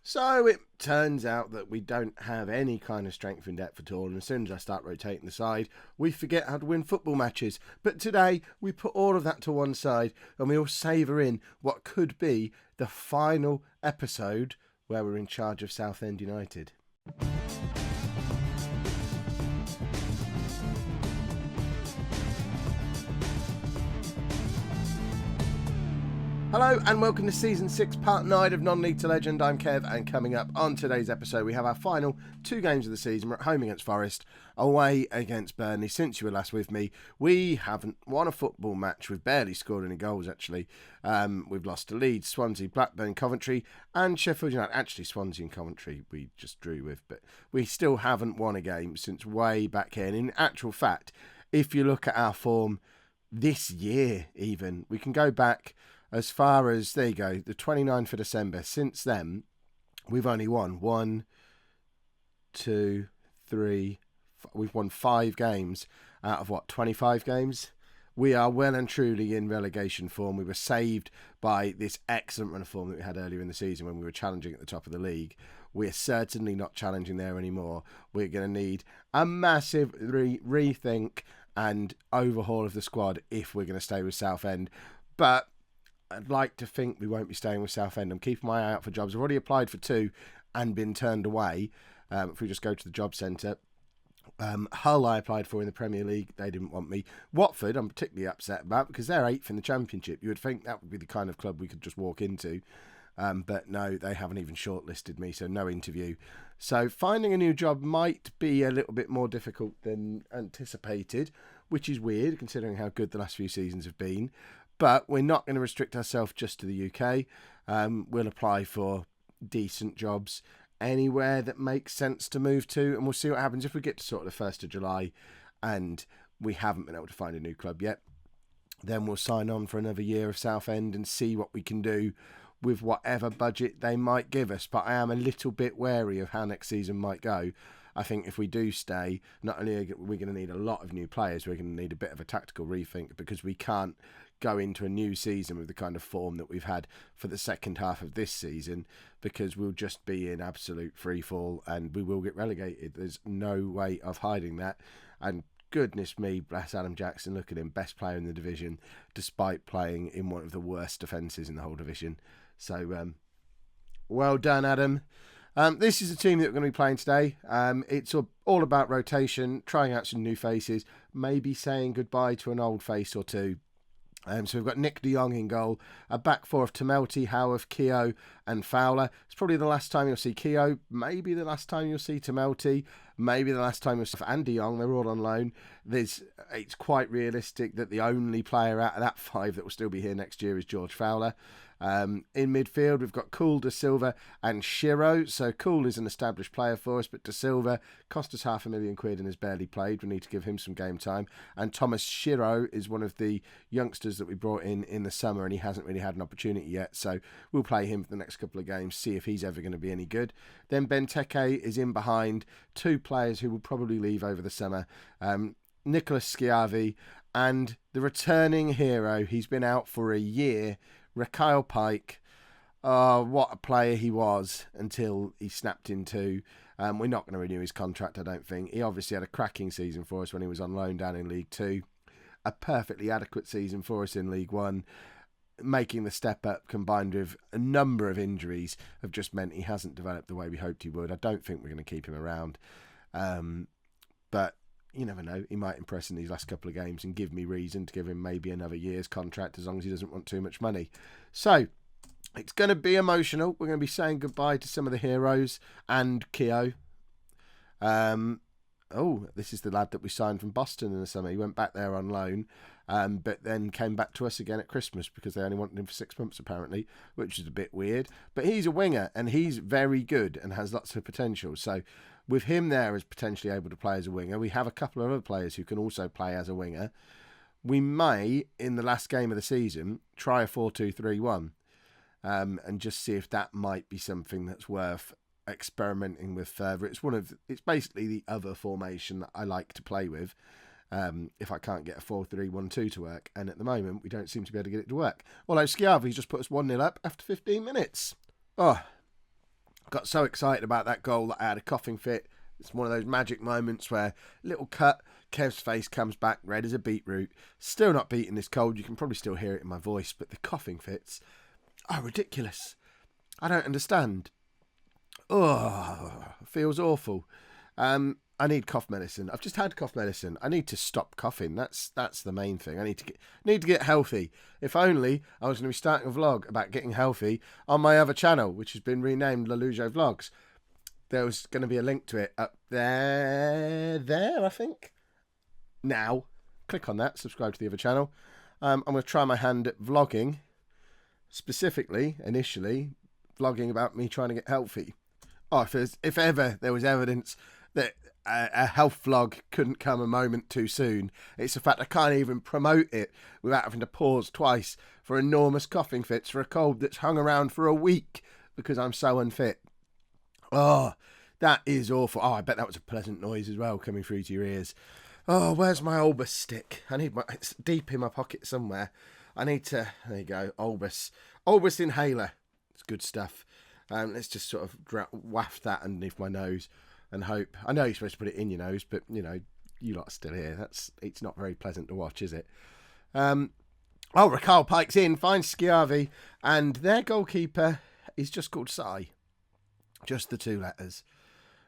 So it turns out that we don't have any kind of strength in depth at all, and as soon as I start rotating the side, we forget how to win football matches. But today, we put all of that to one side, and we all savour in what could be the final episode where we're in charge of Southend United. Hello and welcome to Season 6, Part 9 of Non-League to Legend. I'm Kev, and coming up on today's episode we have our final two games of the season. We're at home against Forest, away against Burnley. Since you were last with me, we haven't won a football match. We've barely scored any goals, actually. We've lost to Leeds, Swansea, Blackburn, Coventry and Sheffield United. Actually, Swansea and Coventry we just drew with, but we still haven't won a game since way back here. And in actual fact, if you look at our form this year even, we can go back as far as, there you go, the 29th of December. Since then, we've only won we've won 5 games out of, 25 games? We are well and truly in relegation form. We were saved by this excellent run of form that we had earlier in the season when we were challenging at the top of the league. We're certainly not challenging there anymore. We're going to need a massive rethink and overhaul of the squad if we're going to stay with Southend. But I'd like to think we won't be staying with Southend. I'm keeping my eye out for jobs. I've already applied for 2 and been turned away. If we just go to the job centre. Hull I applied for in the Premier League. They didn't want me. Watford I'm particularly upset about because they're 8th in the Championship. You would think that would be the kind of club we could just walk into. But no, they haven't even shortlisted me, so no interview. So finding a new job might be a little bit more difficult than anticipated, which is weird considering how good the last few seasons have been. But we're not going to restrict ourselves just to the UK. We'll apply for decent jobs anywhere that makes sense to move to, and we'll see what happens if we get to sort of the 1st of July and we haven't been able to find a new club yet. Then we'll sign on for another year of Southend and see what we can do with whatever budget they might give us. But I am a little bit wary of how next season might go. I think if we do stay, not only are we going to need a lot of new players, we're going to need a bit of a tactical rethink because we can't go into a new season with the kind of form that we've had for the second half of this season, because we'll just be in absolute free fall and we will get relegated. There's no way of hiding that. And goodness me, bless Adam Jackson, look at him, best player in the division despite playing in one of the worst defences in the whole division. So well done, Adam. This is the team that we're going to be playing today. It's all about rotation, trying out some new faces, maybe saying goodbye to an old face or two. So we've got Nick de Jong in goal, a back 4 of Tamelty, Howarth, Keogh and Fowler. It's probably the last time you'll see Keogh, maybe the last time you'll see Tamelty, maybe the last time you'll see and de Jong. They're all on loan. It's quite realistic that the only player out of that 5 that will still be here next year is George Fowler. In midfield, we've got Cool, De Silva and Shiro. So Cool is an established player for us, but De Silva cost us £500,000 and has barely played. We need to give him some game time. And Thomas Shiro is one of the youngsters that we brought in the summer, and he hasn't really had an opportunity yet. So we'll play him for the next couple of games, see if he's ever going to be any good. Then Benteke is in behind 2 players who will probably leave over the summer. Nicholas Schiavi and the returning hero. He's been out for a year, Raquel Pike. What a player he was until he snapped in 2. We're not going to renew his contract, I don't think. He obviously had a cracking season for us when he was on loan down in League 2. A perfectly adequate season for us in League 1. Making the step up combined with a number of injuries have just meant he hasn't developed the way we hoped he would. I don't think we're going to keep him around. But you never know. He might impress in these last couple of games and give me reason to give him maybe another year's contract as long as he doesn't want too much money. So it's going to be emotional. We're going to be saying goodbye to some of the heroes and Keogh. This is the lad that we signed from Boston in the summer. He went back there on loan, but then came back to us again at Christmas because they only wanted him for 6 months apparently, which is a bit weird. But he's a winger and he's very good and has lots of potential. So with him there as potentially able to play as a winger, we have a couple of other players who can also play as a winger. We may, in the last game of the season, try a 4-2-3-1 and just see if that might be something that's worth experimenting with further. It's basically the other formation that I like to play with if I can't get a 4-3-1-2 to work, and at the moment we don't seem to be able to get it to work. Although Schiavi's just put us 1-0 up after 15 minutes. Got so excited about that goal that I had a coughing fit. It's one of those magic moments where little cut, Kev's face comes back red as a beetroot. Still not beating this cold. You can probably still hear it in my voice, but the coughing fits are ridiculous. I don't understand. Oh, feels awful. I need cough medicine. I've just had cough medicine. I need to stop coughing. That's the main thing. I need to get healthy. If only I was going to be starting a vlog about getting healthy on my other channel, which has been renamed Lollujo Vlogs. There was going to be a link to it up there, I think. Now, click on that. Subscribe to the other channel. I'm going to try my hand at vlogging, specifically, initially, vlogging about me trying to get healthy. Oh, if ever there was evidence that a health vlog couldn't come a moment too soon, it's the fact I can't even promote it without having to pause twice for enormous coughing fits for a cold that's hung around for a week because I'm so unfit. Oh, that is awful. Oh, I bet that was a pleasant noise as well coming through to your ears. Oh, where's my Olbus stick? It's deep in my pocket somewhere. I need to, there you go, Olbus inhaler. It's good stuff. Let's just sort of waft that underneath my nose and hope. I know you're supposed to put it in your nose, but, you know, you lot are still here. It's not very pleasant to watch, is it? Raquel Pike's in, finds Schiavi, and their goalkeeper is just called Si. Just the two letters.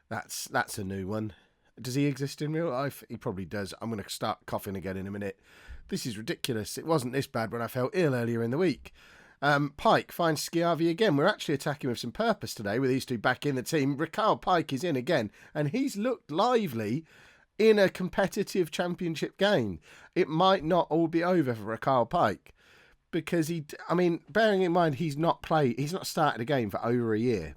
That's a new one. Does he exist in real life? He probably does. I'm going to start coughing again in a minute. This is ridiculous. It wasn't this bad when I felt ill earlier in the week. Pike finds Schiavi again. We're actually attacking with some purpose today with these two back in the team. Raquel Pike is in again, and he's looked lively in a competitive championship game. It might not all be over for Raquel Pike because bearing in mind he's not started a game for over a year.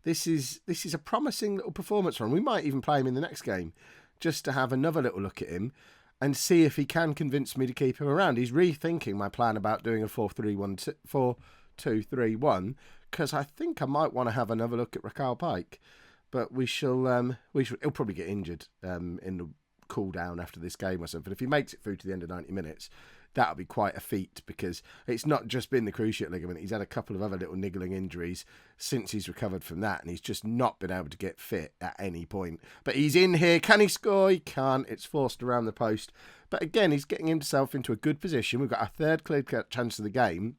This is a promising little performance from him. We might even play him in the next game just to have another little look at him and see if he can convince me to keep him around. He's rethinking my plan about doing a 4-2-3-1 because I think I might want to have another look at Raquel Pike. But he'll probably get injured in the cool down after this game or something. If he makes it through to the end of 90 minutes, that'll be quite a feat because it's not just been the cruciate ligament. He's had a couple of other little niggling injuries since he's recovered from that, and he's just not been able to get fit at any point. But he's in here. Can he score? He can't. It's forced around the post. But again, he's getting himself into a good position. We've got our third clear-cut chance of the game.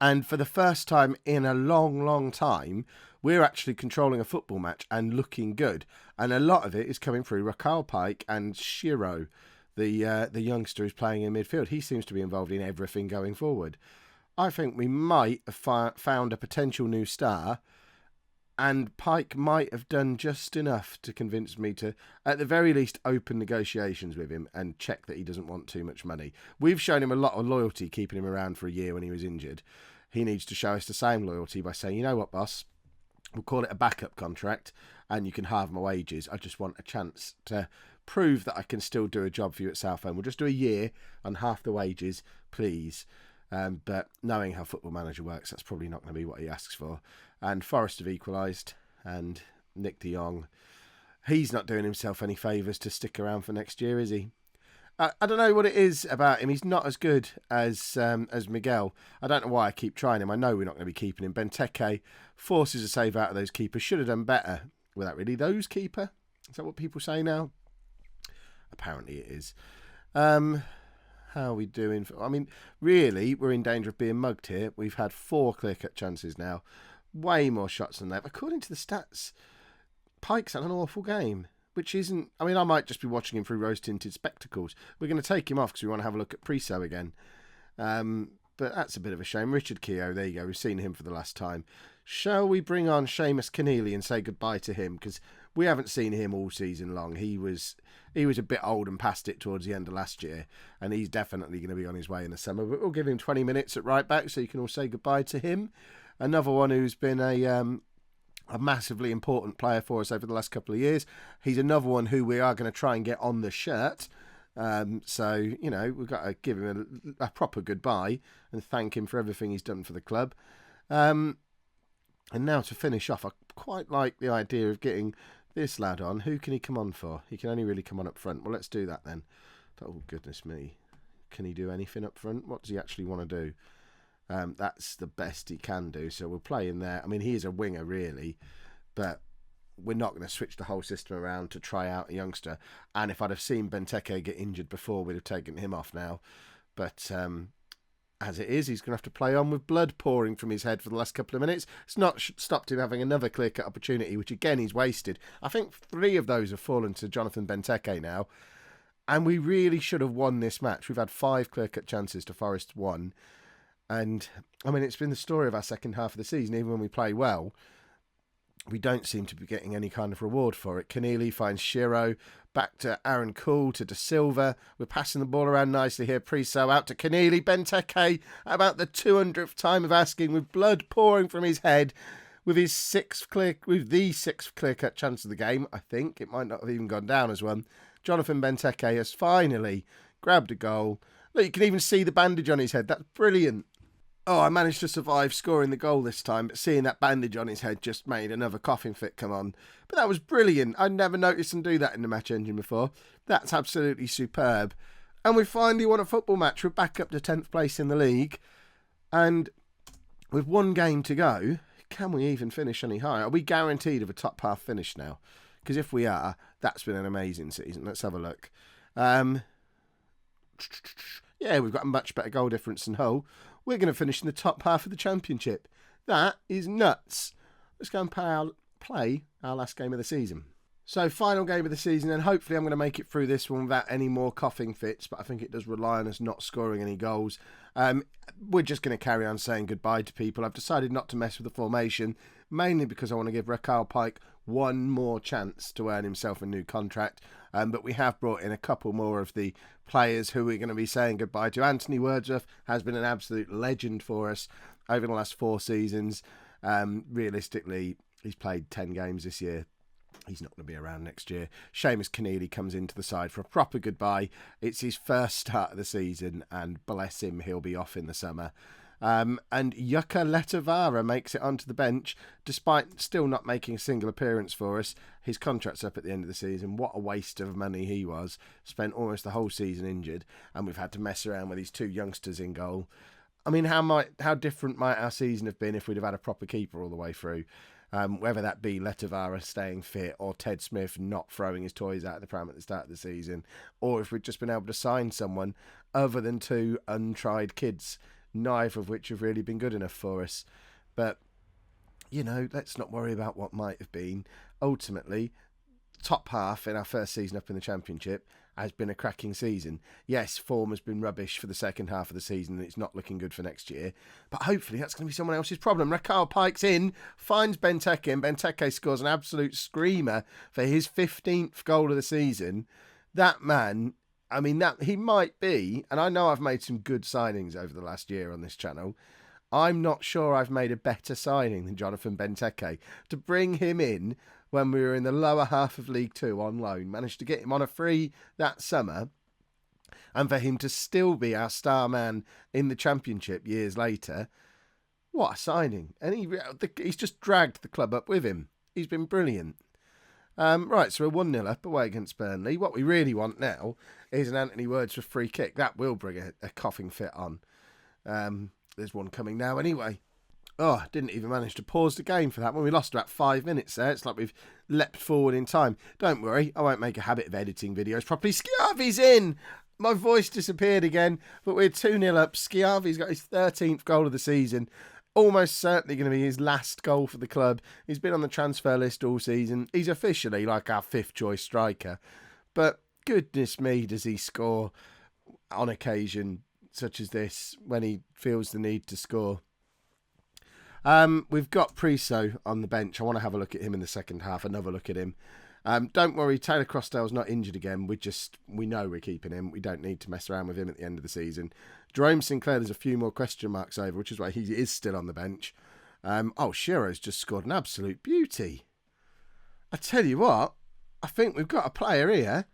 And for the first time in a long, long time, we're actually controlling a football match and looking good. And a lot of it is coming through Raquel Pike and Shiro, the youngster who's playing in midfield. He seems to be involved in everything going forward. I think we might have found a potential new star, and Pike might have done just enough to convince me to, at the very least, open negotiations with him and check that he doesn't want too much money. We've shown him a lot of loyalty keeping him around for a year when he was injured. He needs to show us the same loyalty by saying, you know what, boss, we'll call it a backup contract and you can halve my wages. I just want a chance to prove that I can still do a job for you at Southend. We'll just do a year on half the wages, please. But knowing how Football Manager works, that's probably not going to be what he asks for. And Forest have equalised, and Nick de Jong, he's not doing himself any favours to stick around for next year, is he? I don't know what it is about him. He's not as good as Miguel. I don't know why I keep trying him. I know we're not going to be keeping him. Benteke forces a save out of those keepers. Should have done better without really those keeper. Is that what people say now? Apparently it is. How are we doing? Really, we're in danger of being mugged here. We've had 4 clear-cut chances now. Way more shots than that. According to the stats, Pike's had an awful game, which isn't... I might just be watching him through rose-tinted spectacles. We're going to take him off because we want to have a look at Priso again. But that's a bit of a shame. Richard Keogh, there you go. We've seen him for the last time. Shall we bring on Seamus Keneally and say goodbye to him? Because we haven't seen him all season long. He was a bit old and past it towards the end of last year, and he's definitely going to be on his way in the summer. But we'll give him 20 minutes at right back so you can all say goodbye to him. Another one who's been a massively important player for us over the last couple of years. He's another one who we are going to try and get on the shirt. So, you know, we've got to give him a proper goodbye and thank him for everything he's done for the club. And now to finish off, I quite like the idea of getting this lad on. Who can he come on for? He can only really come on up front. Well, let's do that then. Oh, goodness me. Can he do anything up front? What does he actually want to do? That's the best he can do. So we'll play in there. I mean, he is a winger, really, but we're not going to switch the whole system around to try out a youngster. And if I'd have seen Benteke get injured before, we'd have taken him off now. But as it is, he's going to have to play on with blood pouring from his head for the last couple of minutes. It's not stopped him having another clear-cut opportunity, which again he's wasted. I think 3 of those have fallen to Jonathan Benteke now. And we really should have won this match. We've had 5 clear-cut chances to Forest 1. And, I mean, it's been the story of our second half of the season. Even when we play well, we don't seem to be getting any kind of reward for it. Keneally finds Shiro, back to Aaron Cool, to De Silva. We're passing the ball around nicely here. Priso out to Keneally. Benteke, about the 200th time of asking, with blood pouring from his head, with the 6th clear-cut chance of the game. I think it might not have even gone down as one. Jonathan Benteke has finally grabbed a goal. Look, you can even see the bandage on his head. That's brilliant. Oh, I managed to survive scoring the goal this time, but seeing that bandage on his head just made another coughing fit come on. But that was brilliant. I'd never noticed him do that in the match engine before. That's absolutely superb. And we finally won a football match. We're back up to 10th place in the league. And with 1 game to go, can we even finish any higher? Are we guaranteed of a top half finish now? Because if we are, that's been an amazing season. Let's have a look. Yeah, we've got a much better goal difference than Hull. We're going to finish in the top half of the Championship. That is nuts. Let's go and play our last game of the season. So, final game of the season, and hopefully I'm going to make it through this one without any more coughing fits, but I think it does rely on us not scoring any goals. We're just going to carry on saying goodbye to people. I've decided not to mess with the formation, mainly because I want to give Raquel Pike one more chance to earn himself a new contract. But we have brought in a couple more of the players who we're going to be saying goodbye to. Anthony Wordsworth has been an absolute legend for us over the last 4 seasons. Realistically, he's played 10 games this year. He's not going to be around next year. Seamus Keneally comes into the side for a proper goodbye. It's his first start of the season, and bless him, he'll be off in the summer. And Yuka Letavara makes it onto the bench, despite still not making a single appearance for us. His contract's up at the end of the season. What a waste of money he was. Spent almost the whole season injured, and we've had to mess around with these 2 youngsters in goal. I mean, how different might our season have been if we'd have had a proper keeper all the way through? Whether that be Letavara staying fit or Ted Smith not throwing his toys out of the pram at the start of the season, or if we'd just been able to sign someone other than 2 untried kids, neither of which have really been good enough for us. But, you know, let's not worry about what might have been. Ultimately, top half in our first season up in the Championship has been a cracking season. Yes, form has been rubbish for the second half of the season and it's not looking good for next year. But hopefully that's going to be someone else's problem. Raquel Pike's in, finds Benteke, and Benteke scores an absolute screamer for his 15th goal of the season. That man, I mean, that he might be, and I know I've made some good signings over the last year on this channel. I'm not sure I've made a better signing than Jonathan Benteke. To bring him in when we were in the lower half of League 2 on loan, managed to get him on a free that summer, and for him to still be our star man in the Championship years later, what a signing. And he's just dragged the club up with him. He's been brilliant. Right, so we're 1-0 up away against Burnley. What we really want now is an Anthony Wordsworth free kick. That will bring a coughing fit on. There's one coming now anyway. Oh, didn't even manage to pause the game for that one. We lost about 5 minutes there. It's like we've leapt forward in time. Don't worry, I won't make a habit of editing videos properly. Schiavi's in! My voice disappeared again, but we're 2-0 up. Schiavi's got his 13th goal of the season. Almost certainly going to be his last goal for the club. He's been on the transfer list all season. He's officially like our 5th choice striker. But goodness me, does he score on occasion such as this when he feels the need to score. We've got Priso on the bench. I want to have a look at him in the second half, another look at him. Don't worry, Taylor Crossdale's not injured again. We know we're keeping him. We don't need to mess around with him at the end of the season. Jerome Sinclair, there's a few more question marks over, which is why he is still on the bench. Shiro's just scored an absolute beauty. I tell you what, I think we've got a player here.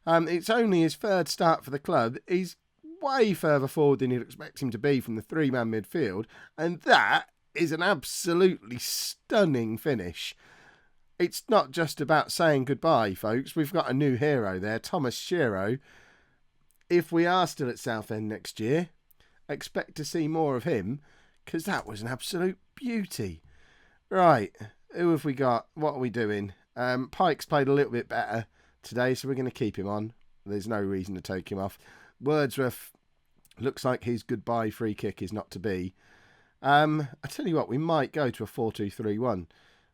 It's only his 3rd start for the club. He's way further forward than you'd expect him to be from the 3-man midfield. And that is an absolutely stunning finish. It's not just about saying goodbye, folks. We've got a new hero there, Thomas Shiro. If we are still at Southend next year, expect to see more of him, because that was an absolute beauty. Right, who have we got? What are we doing? Pike's played a little bit better today, so we're going to keep him on. There's no reason to take him off. Wordsworth looks like his goodbye free kick is not to be. I tell you what, we might go to a 4-2-3-1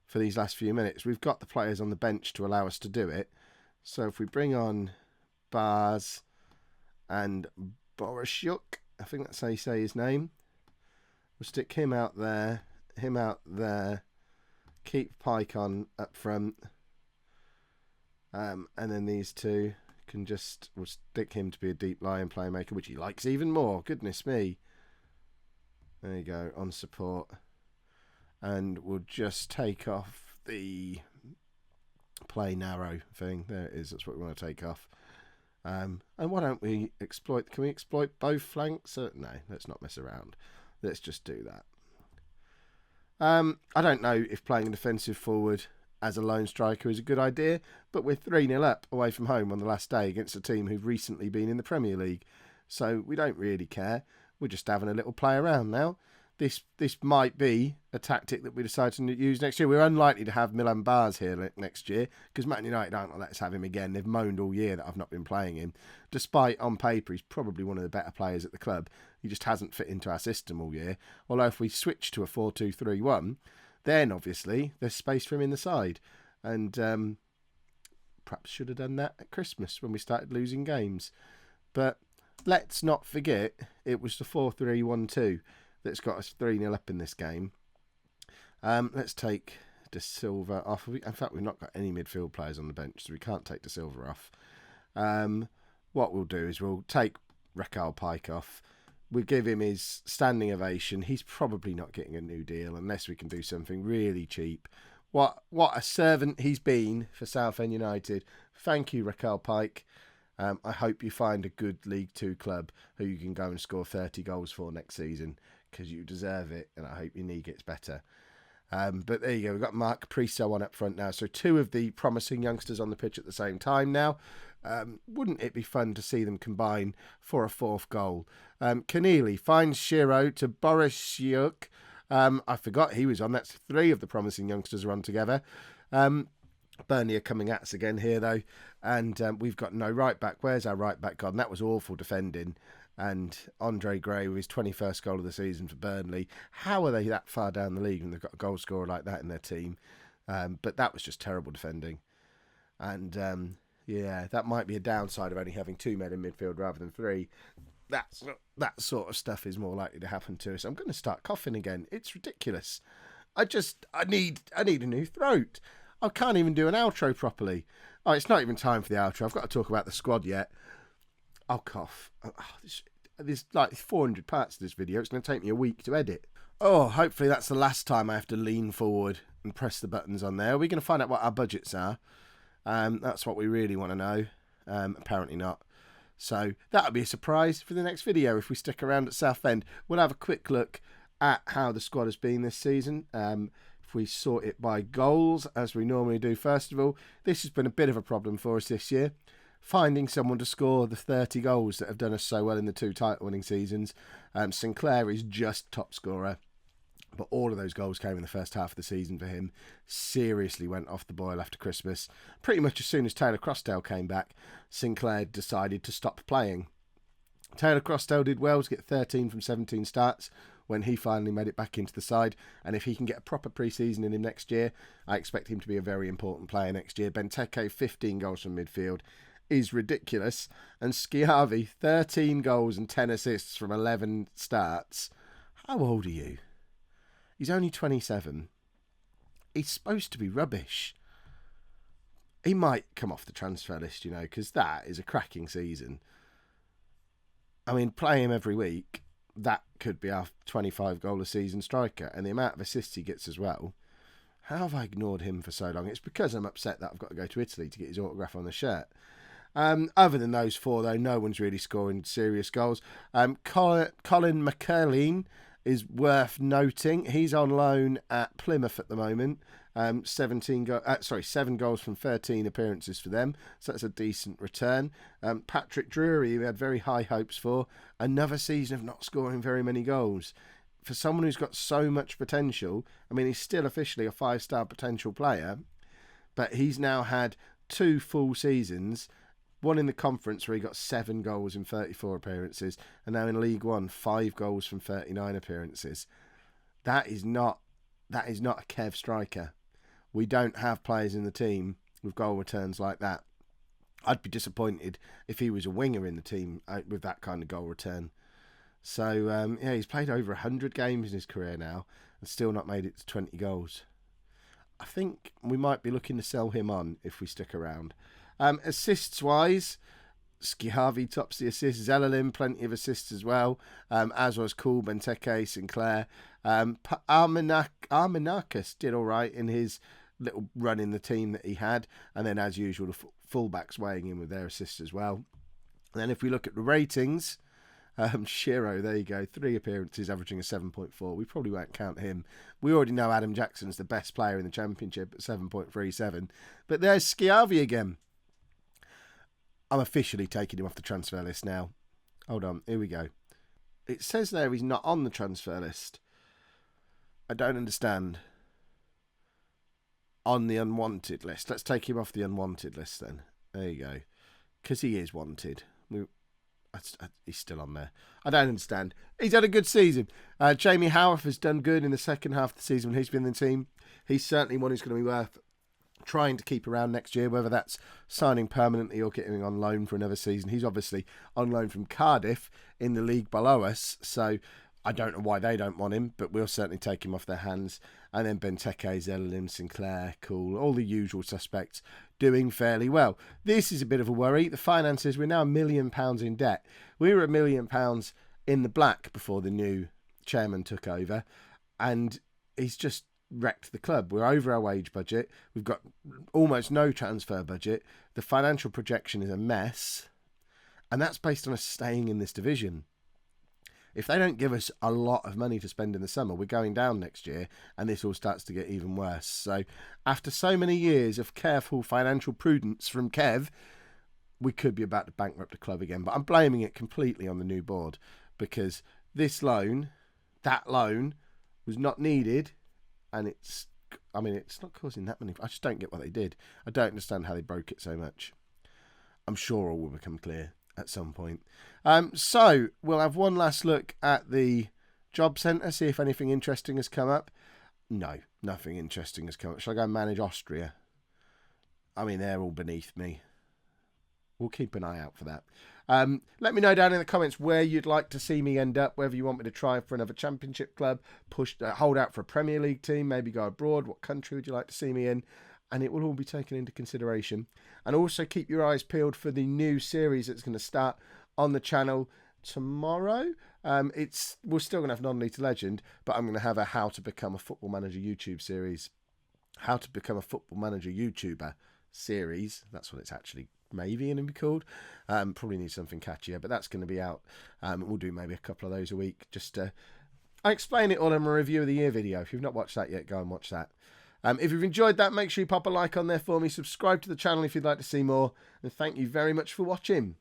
for these last few minutes. We've got the players on the bench to allow us to do it. So if we bring on Bars and Borishuk, I think that's how you say his name. We'll stick him out there, keep Pike on up front, and then these two can we'll stick him to be a deep lying playmaker, which he likes even more. Goodness me. There you go, on support. And we'll just take off the play narrow thing. There it is, that's what we want to take off. And why don't we can we exploit both flanks? No, let's not mess around. Let's just do that. I don't know if playing a defensive forward as a lone striker is a good idea, but we're 3-0 up away from home on the last day against a team who've recently been in the Premier League. So we don't really care. We're just having a little play around now. This might be a tactic that we decide to use next year. We're unlikely to have Milan Bars here next year because Man United aren't going to let us have him again. They've moaned all year that I've not been playing him. Despite, on paper, he's probably one of the better players at the club. He just hasn't fit into our system all year. Although if we switch to a 4-2-3-1, then obviously there's space for him in the side. And perhaps should have done that at Christmas when we started losing games. But let's not forget it was the 4-3-1-2 that's got us 3-0 up in this game. Let's take De Silva off. In fact, we've not got any midfield players on the bench, so we can't take De Silva off. What we'll do is we'll take Raquel Pike off. We'll give him his standing ovation. He's probably not getting a new deal unless we can do something really cheap. What a servant he's been for Southend United. Thank you, Raquel Pike. I hope you find a good League 2 club who you can go and score 30 goals for next season, because you deserve it, and I hope your knee gets better. But there you go. We've got Mark Priso on up front now. So two of the promising youngsters on the pitch at the same time now. Wouldn't it be fun to see them combine for a fourth goal? Keneally finds Shiro to Borisiuk. I forgot he was on. That's three of the promising youngsters are on together. Burnley are coming at us again here, though. And we've got no right back. Where's our right back gone? That was awful defending. And Andre Gray with his 21st goal of the season for Burnley. How are they that far down the league when they've got a goal scorer like that in their team? But that was just terrible defending. And yeah, that might be a downside of only having two men in midfield rather than three. That sort of stuff is more likely to happen to us. I'm going to start coughing again. It's ridiculous. I need a new throat. I can't even do an outro properly. Oh, it's not even time for the outro. I've got to talk about the squad yet. I'll cough. There's like 400 parts to this video. It's going to take me a week to edit. Oh, hopefully that's the last time I have to lean forward and press the buttons on there. Are we going to find out what our budgets are? That's what we really want to know. Apparently not. So that'll be a surprise for the next video. If we stick around at Southend, we'll have a quick look at how the squad has been this season. If we sort it by goals, as we normally do, first of all, this has been a bit of a problem for us this year. Finding someone to score the 30 goals that have done us so well in the two title-winning seasons. Sinclair is just top scorer, but all of those goals came in the first half of the season for him. Seriously went off the boil after Christmas. Pretty much as soon as Taylor Crossdale came back, Sinclair decided to stop playing. Taylor Crossdale did well to get 13 from 17 starts when he finally made it back into the side, and if he can get a proper pre-season in him next year, I expect him to be a very important player next year. Benteke, 15 goals from midfield, is ridiculous, and Schiavi, 13 goals and 10 assists from 11 starts. How old are you? He's only 27. He's supposed to be rubbish. He might come off the transfer list, you know, because that is a cracking season. I mean, play him every week. That could be our 25-goal-a-season striker, and the amount of assists he gets as well. How have I ignored him for so long? It's because I'm upset that I've got to go to Italy to get his autograph on the shirt. Other than those four, though, no one's really scoring serious goals. Colin McCurleen is worth noting. He's on loan at Plymouth at the moment. 7 goals from 13 appearances for them, so that's a decent return. Patrick Drury, we had very high hopes for. Another season of not scoring very many goals. for someone who's got so much potential, I mean, he's still officially a 5-star potential player, but he's now had 2 full seasons, one in the conference where he got 7 goals in 34 appearances, and now in League One, 5 goals from 39 appearances. That is not a Kev striker. We don't have players in the team with goal returns like that. I'd be disappointed if he was a winger in the team with that kind of goal return. So, he's played over 100 games in his career now and still not made it to 20 goals. I think we might be looking to sell him on if we stick around. Assists-wise, Schiavi tops the assists. Zellerlin, plenty of assists as well, as was Cool, Benteke, Sinclair. Armenakis did all right in his little run in the team that he had. And then, as usual, the fullbacks weighing in with their assists as well. And then if we look at the ratings, Shiro, there you go, 3 appearances, averaging a 7.4. We probably won't count him. We already know Adam Jackson's the best player in the Championship at 7.37. But there's Schiavi again. I'm officially taking him off the transfer list now. Hold on, here we go. It says there he's not on the transfer list. I don't understand. On the unwanted list. Let's take him off the unwanted list then. There you go. Because he is wanted. He's still on there. I don't understand. He's had a good season. Jamie Howarth has done good in the second half of the season when he's been in the team. He's certainly one who's going to be worth trying to keep around next year, whether that's signing permanently or getting on loan for another season. He's obviously on loan from Cardiff in the league below us, so I don't know why they don't want him, but we'll certainly take him off their hands. And then Benteke, Zellerlin, Sinclair, Cool, all the usual suspects doing fairly well. This is a bit of a worry. The finances, we're now £1 million in debt. We were £1 million in the black before the new chairman took over, and he's just wrecked the club. We're over our wage budget. We've got almost no transfer budget. The financial projection is a mess, and that's based on us staying in this division. If they don't give us a lot of money to spend in the summer, we're going down next year, and this all starts to get even worse. So after so many years of careful financial prudence from Kev, we could be about to bankrupt the club again. But I'm blaming it completely on the new board, because this loan, that loan, was not needed, and it's not causing that many. I just don't get what they did. I don't understand how they broke it so much. I'm sure all will become clear at some point. So we'll have one last look at the job centre, see if anything interesting has come up. No, nothing interesting has come up. Shall I go and manage Austria? I mean, they're all beneath me. We'll keep an eye out for that. Let me know down in the comments where you'd like to see me end up, whether you want me to try for another Championship club, hold out for a Premier League team, maybe go abroad. What country would you like to see me in? And it will all be taken into consideration. And also keep your eyes peeled for the new series that's going to start on the channel tomorrow. We're still going to have Non-League to Legend, but I'm going to have a How to Become a Football Manager YouTube series. How to Become a Football Manager YouTuber series. That's what it's actually maybe going to be called. Probably need something catchier, but that's going to be out. We'll do maybe a couple of those a week. I explain it all in my review of the year video. If you've not watched that yet, go and watch that. If you've enjoyed that, make sure you pop a like on there for me. Subscribe to the channel if you'd like to see more. And thank you very much for watching.